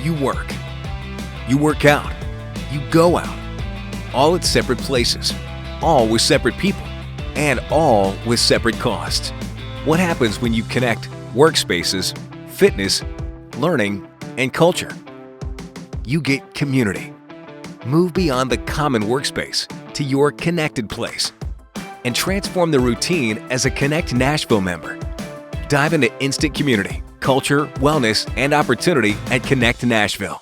You work. You work out. You go out. All at separate places. All with separate people. And all with separate costs. What happens when you connect workspaces, fitness, learning, and culture? You get community. Move beyond the common workspace to your connected place and transform the routine as a Kenect Nashville member. Dive into instant community, culture, wellness, and opportunity at Kenect Nashville.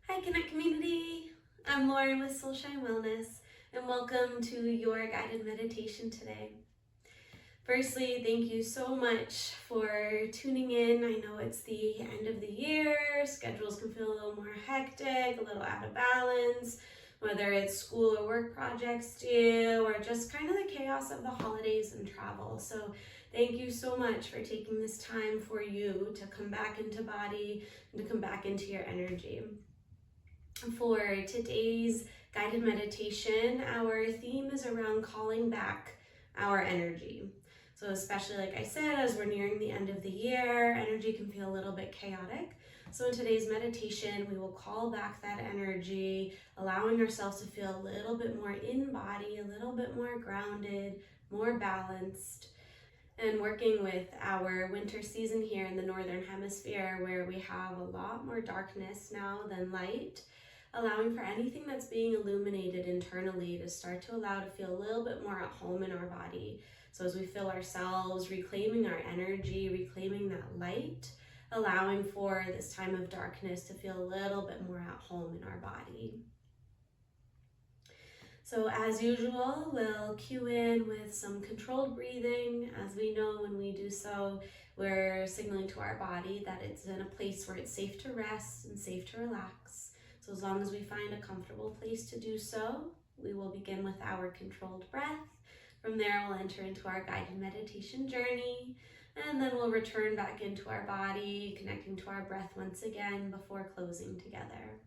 Hi, Kenect community. I'm Lauren with Solshine Wellness, and welcome to your guided meditation today. Firstly, thank you so much for tuning in. I know it's the end of the year, schedules can feel a little more hectic, a little out of balance, whether it's school or work projects due, or just kind of the chaos of the holidays and travel. So thank you so much for taking this time for you to come back into body and to come back into your energy. For today's guided meditation, our theme is around calling back our energy. So especially, like I said, as we're nearing the end of the year, energy can feel a little bit chaotic. So in today's meditation, we will call back that energy, allowing ourselves to feel a little bit more in body, a little bit more grounded, more balanced, and working with our winter season here in the Northern Hemisphere, where we have a lot more darkness now than light, allowing for anything that's being illuminated internally to start to allow to feel a little bit more at home in our body. So as we feel ourselves reclaiming our energy, reclaiming that light, allowing for this time of darkness to feel a little bit more at home in our body. So as usual, we'll cue in with some controlled breathing. As we know, when we do so, we're signaling to our body that it's in a place where it's safe to rest and safe to relax. So as long as we find a comfortable place to do so, we will begin with our controlled breath. From there, we'll enter into our guided meditation journey, and then we'll return back into our body, connecting to our breath once again before closing together.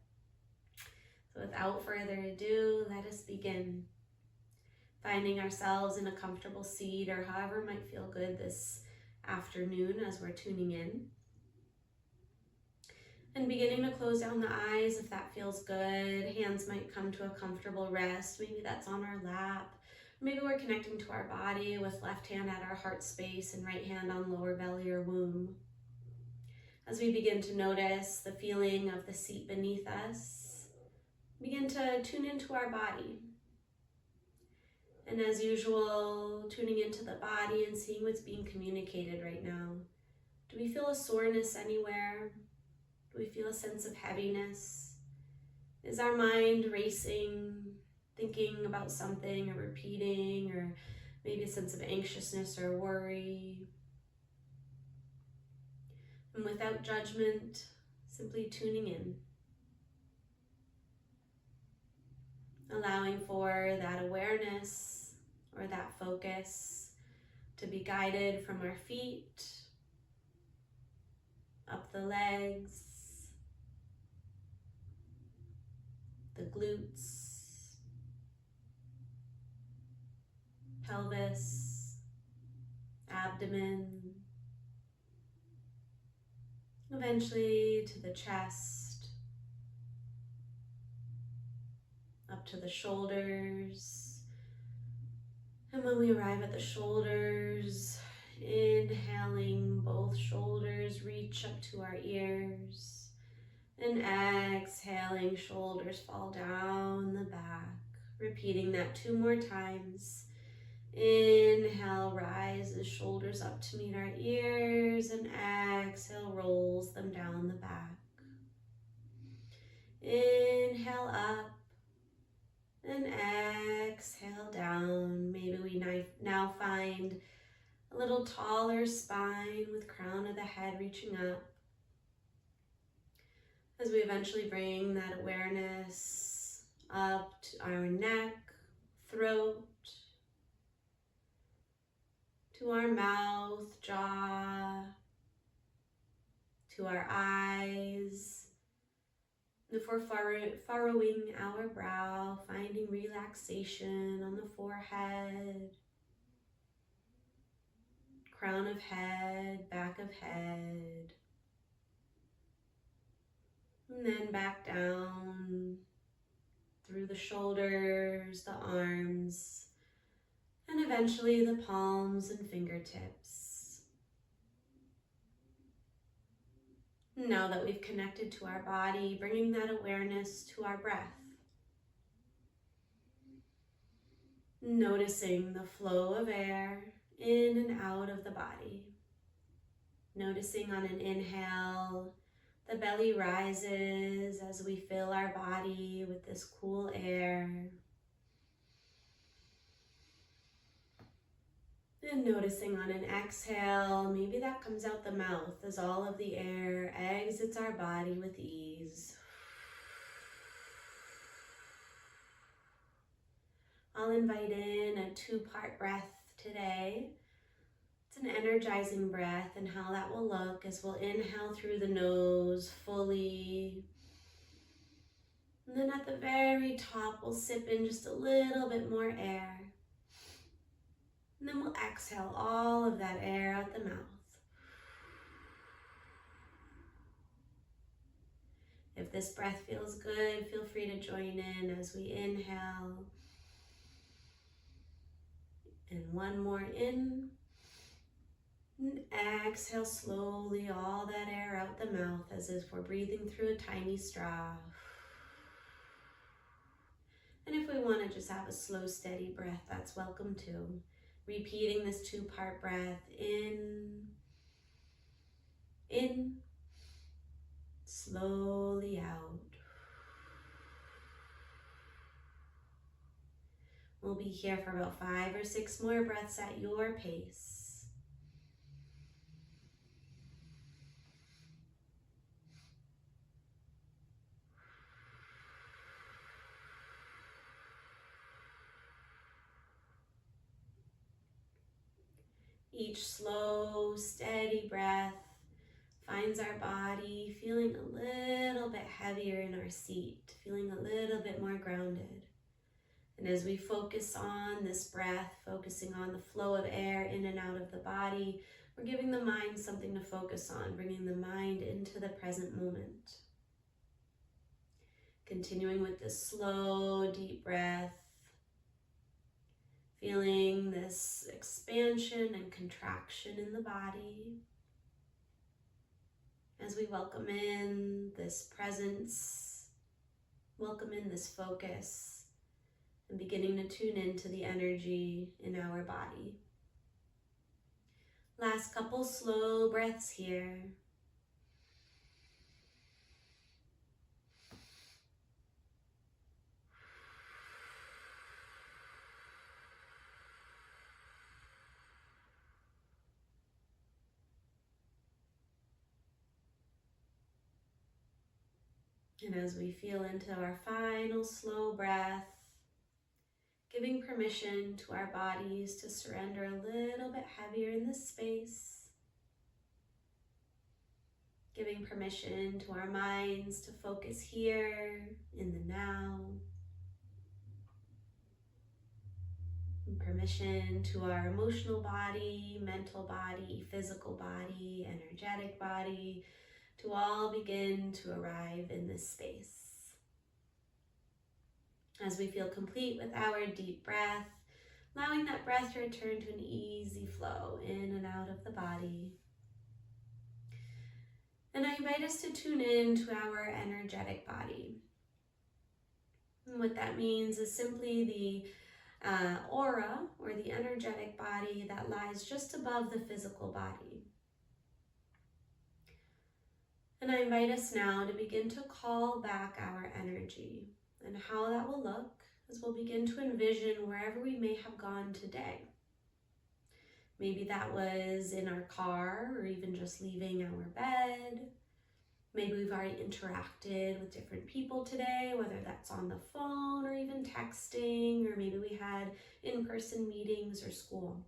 So without further ado, let us begin. Finding ourselves in a comfortable seat or however might feel good this afternoon as we're tuning in. And beginning to close down the eyes if that feels good. Hands might come to a comfortable rest. Maybe that's on our lap. Maybe we're connecting to our body with left hand at our heart space and right hand on lower belly or womb. As we begin to notice the feeling of the seat beneath us, begin to tune into our body. And as usual, tuning into the body and seeing what's being communicated right now. Do we feel a soreness anywhere? Do we feel a sense of heaviness? Is our mind racing, thinking about something or repeating, or maybe a sense of anxiousness or worry? And without judgment, simply tuning in. Allowing for that awareness or that focus to be guided from our feet, up the legs, the glutes, pelvis, abdomen, eventually to the chest, up to the shoulders. And when we arrive at the shoulders, inhaling, both shoulders reach up to our ears. And exhaling, shoulders fall down the back. Repeating that 2 more times. Inhale, rises shoulders up to meet our ears, and exhale, rolls them down the back. Inhale up, and exhale down. Maybe we now find a little taller spine with crown of the head reaching up. As we eventually bring that awareness up to our neck, throat, to our mouth, jaw, to our eyes, If we're furrowing our brow, finding relaxation on the forehead, crown of head, back of head, and then back down through the shoulders, the arms, and eventually the palms and fingertips. Now that we've connected to our body, bringing that awareness to our breath. Noticing the flow of air in and out of the body. Noticing on an inhale, the belly rises as we fill our body with this cool air. And noticing on an exhale, maybe that comes out the mouth as all of the air exits our body with ease. I'll invite in a 2-part breath today. It's an energizing breath, and how that will look is we'll inhale through the nose fully. And then at the very top, we'll sip in just a little bit more air. And then we'll exhale all of that air out the mouth. If this breath feels good, feel free to join in as we inhale. And one more in. And exhale slowly all that air out the mouth as if we're breathing through a tiny straw. And if we want to just have a slow, steady breath, that's welcome too. Repeating this 2-part breath in, slowly out. We'll be here for about 5 or 6 more breaths at your pace. Each slow, steady breath finds our body feeling a little bit heavier in our seat, feeling a little bit more grounded. And as we focus on this breath, focusing on the flow of air in and out of the body, we're giving the mind something to focus on, bringing the mind into the present moment. Continuing with this slow, deep breath, feeling this expansion and contraction in the body as we welcome in this presence, welcome in this focus, and beginning to tune into the energy in our body. Last couple slow breaths here. And as we feel into our final slow breath, giving permission to our bodies to surrender a little bit heavier in this space. Giving permission to our minds to focus here in the now. And permission to our emotional body, mental body, physical body, energetic body, to all begin to arrive in this space. As we feel complete with our deep breath, allowing that breath to return to an easy flow in and out of the body. And I invite us to tune in to our energetic body. And what that means is simply the aura, or the energetic body that lies just above the physical body. And I invite us now to begin to call back our energy. And how that will look is we'll begin to envision wherever we may have gone today. Maybe that was in our car, or even just leaving our bed. Maybe we've already interacted with different people today, whether that's on the phone or even texting, or maybe we had in-person meetings or school.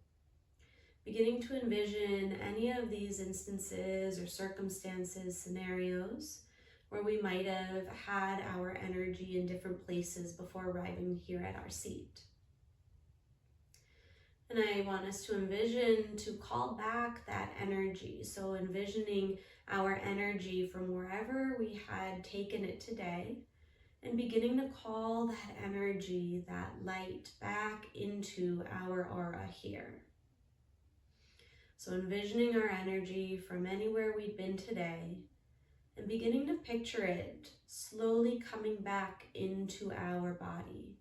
Beginning to envision any of these instances or circumstances, scenarios, where we might have had our energy in different places before arriving here at our seat. And I want us to envision to call back that energy. So envisioning our energy from wherever we had taken it today and beginning to call that energy, that light, back into our aura here. So envisioning our energy from anywhere we've been today and beginning to picture it slowly coming back into our body.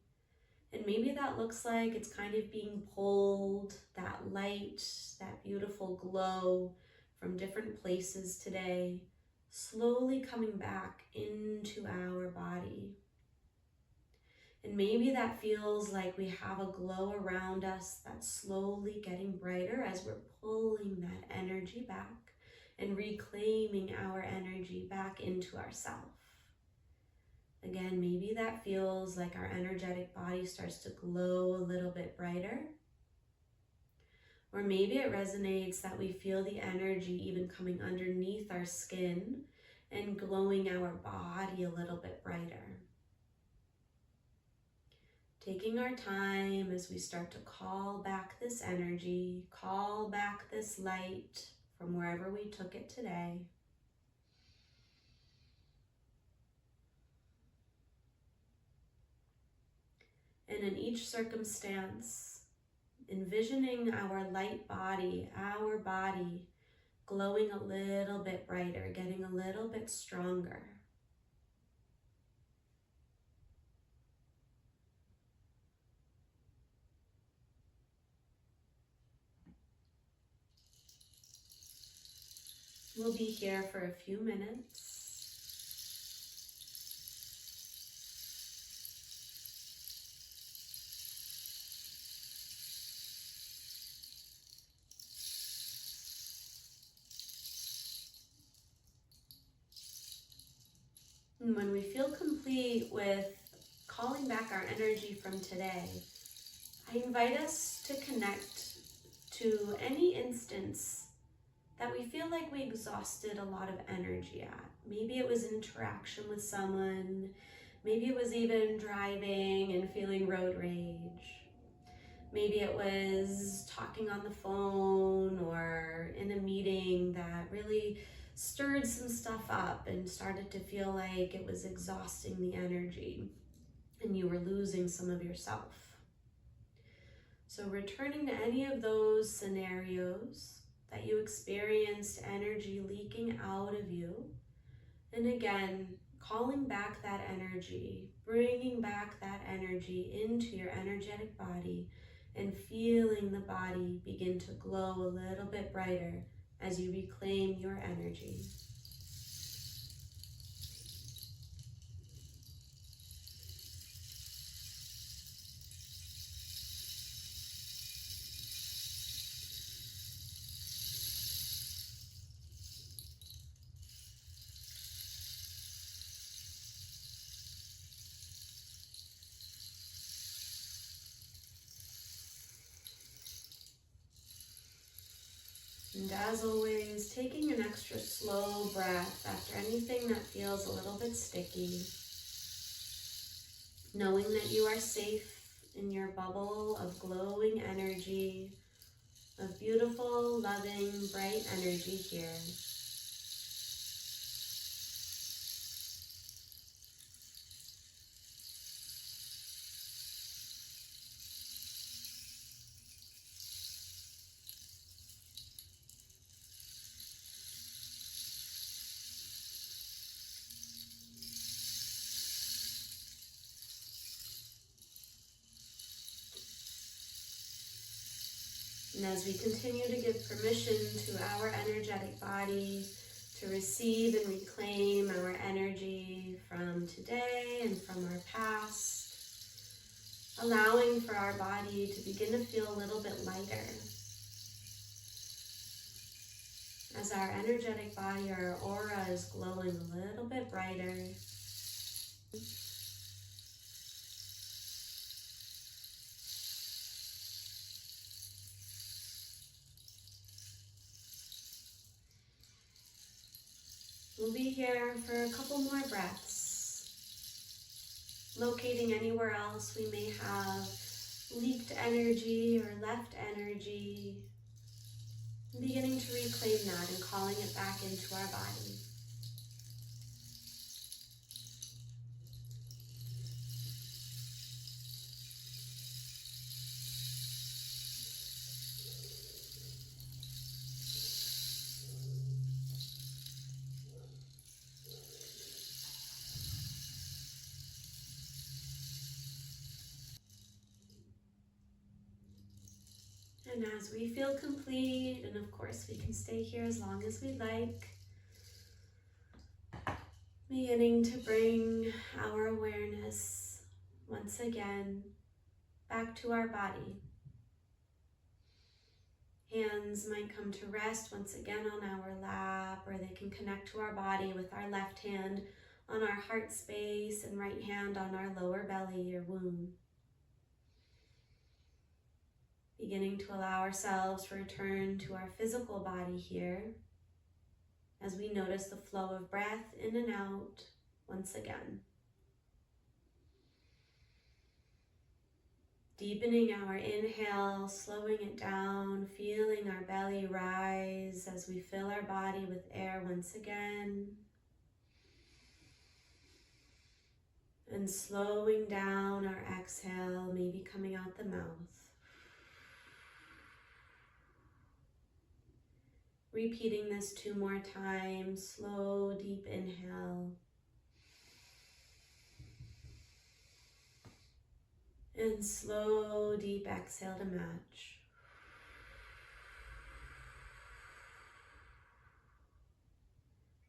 And maybe that looks like it's kind of being pulled, that light, that beautiful glow from different places today, slowly coming back into our body. And maybe that feels like we have a glow around us that's slowly getting brighter as we're pulling that energy back and reclaiming our energy back into ourself. Again, maybe that feels like our energetic body starts to glow a little bit brighter. Or maybe it resonates that we feel the energy even coming underneath our skin and glowing our body a little bit brighter. Taking our time as we start to call back this energy, call back this light from wherever we took it today. And in each circumstance, envisioning our light body, our body glowing a little bit brighter, getting a little bit stronger. We'll be here for a few minutes. And when we feel complete with calling back our energy from today, I invite us to connect to any instance that we feel like we exhausted a lot of energy at. Maybe it was interaction with someone, maybe it was even driving and feeling road rage. Maybe it was talking on the phone or in a meeting that really stirred some stuff up and started to feel like it was exhausting the energy and you were losing some of yourself. So returning to any of those scenarios that you experienced energy leaking out of you, and again, calling back that energy, bringing back that energy into your energetic body and feeling the body begin to glow a little bit brighter as you reclaim your energy. And as always, taking an extra slow breath after anything that feels a little bit sticky, knowing that you are safe in your bubble of glowing energy, of beautiful, loving, bright energy here. And as we continue to give permission to our energetic body to receive and reclaim our energy from today and from our past, allowing for our body to begin to feel a little bit lighter. As our energetic body, our aura is glowing a little bit brighter. We'll be here for a couple more breaths, locating anywhere else we may have leaked energy or left energy, beginning to reclaim that and calling it back into our body. And as we feel complete, and of course we can stay here as long as we like, beginning to bring our awareness once again back to our body. Hands might come to rest once again on our lap, or they can connect to our body with our left hand on our heart space and right hand on our lower belly or womb. Beginning to allow ourselves to return to our physical body here as we notice the flow of breath in and out once again. Deepening our inhale, slowing it down, feeling our belly rise as we fill our body with air once again. And slowing down our exhale, maybe coming out the mouth. Repeating this 2 more times. Slow, deep inhale. And slow, deep exhale to match.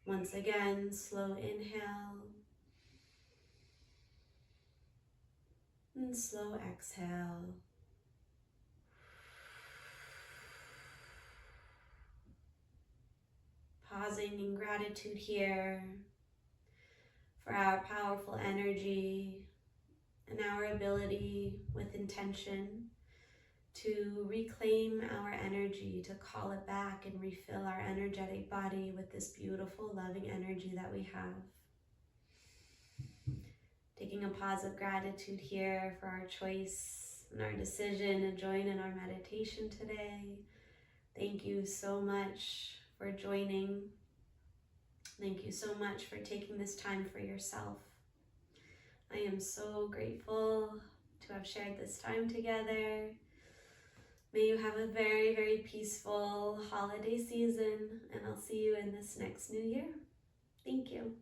Once again, slow inhale. And slow exhale. Pausing in gratitude here for our powerful energy and our ability with intention to reclaim our energy, to call it back and refill our energetic body with this beautiful, loving energy that we have. Taking a pause of gratitude here for our choice and our decision to join in our meditation today. Thank you so much for joining. Thank you so much for taking this time for yourself. I am so grateful to have shared this time together. May you have a very, very peaceful holiday season, and I'll see you in this next new year. Thank you.